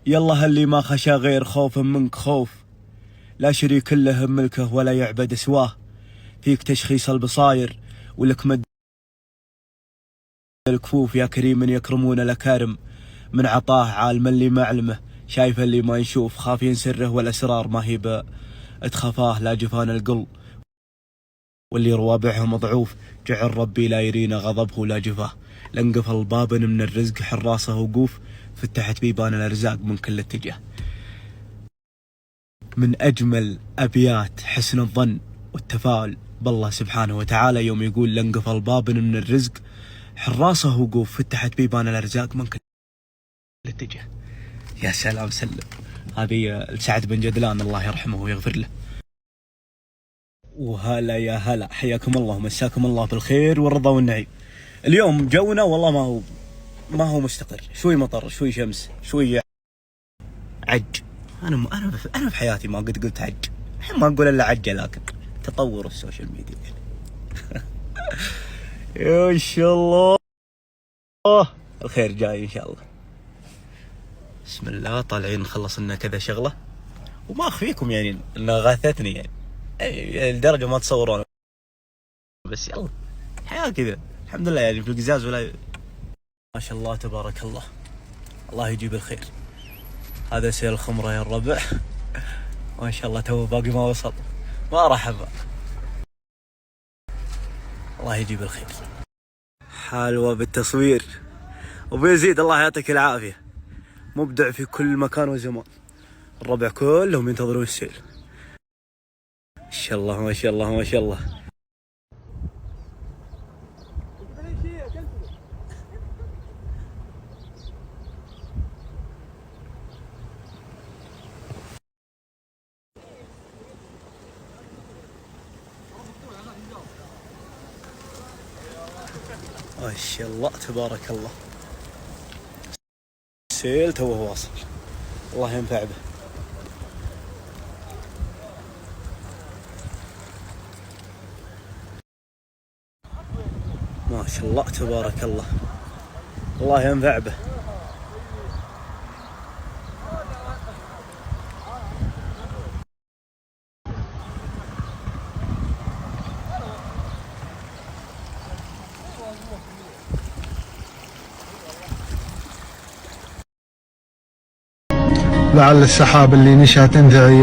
يالله اللي ما خشى غير خوف منك خوف، لا شريك له ملكه ولا يعبد سواه. فيك تشخيص البصاير ولك مد الكفوف، يا كريم من يكرمون الأكارم. من عطاه عالم اللي ما علمه، شايف اللي ما نشوف. خافين سره والأسرار ما هي اتخفاه، لا جفان القل واللي روابعهم ضعوف. جعل ربي لا يرينا غضبه لا جفاه. لانقفل الباب من الرزق حراسه وقوف، فتحت بيبان الأرزاق من كل اتجاه. من أجمل أبيات حسن الظن والتفاؤل بالله سبحانه وتعالى يوم يقول لانقفل باب من الرزق حراسه وقوف، فتحت بيبان الأرزاق من كل اتجاه. يا سلام سلم. هذه لسعد بن جدلان الله يرحمه ويغفر له. وهلا يا هلا، حياكم الله ومساكم الله بالخير والرضا والنعيم. اليوم جونا والله ما هو مستقر، شوي مطر شوي شمس شوي عج. انا في حياتي ما قد قلت عج، الحين ما اقول الا عجه، لكن تطور السوشيال ميديا يعني. يا شاء الله الخير جاي ان شاء الله. بسم الله، طالعين نخلص لنا كذا شغله، وما اخفيكم يعني انها غاثتني يعني لدرجه ما تصورون، بس يلا الحياه كذا الحمد لله يعني في القزاز ولا. ما شاء الله تبارك الله، الله يجيب الخير. هذا سيل الخمره يا الربع. ما شاء الله تو باقي ما وصل، ما راح ابا. الله يجيب الخير. حلوه بالتصوير. ابو يزيد الله يعطيك العافيه، مبدع في كل مكان وزمان. الربع كلهم ينتظرون السيل. ما شاء الله ما شاء الله ما شاء الله. ما شاء الله تبارك الله. السيل توه واصل، الله ينفع به. ما شاء الله تبارك الله، الله ينفع به. لعل السحاب اللي نشأت انثى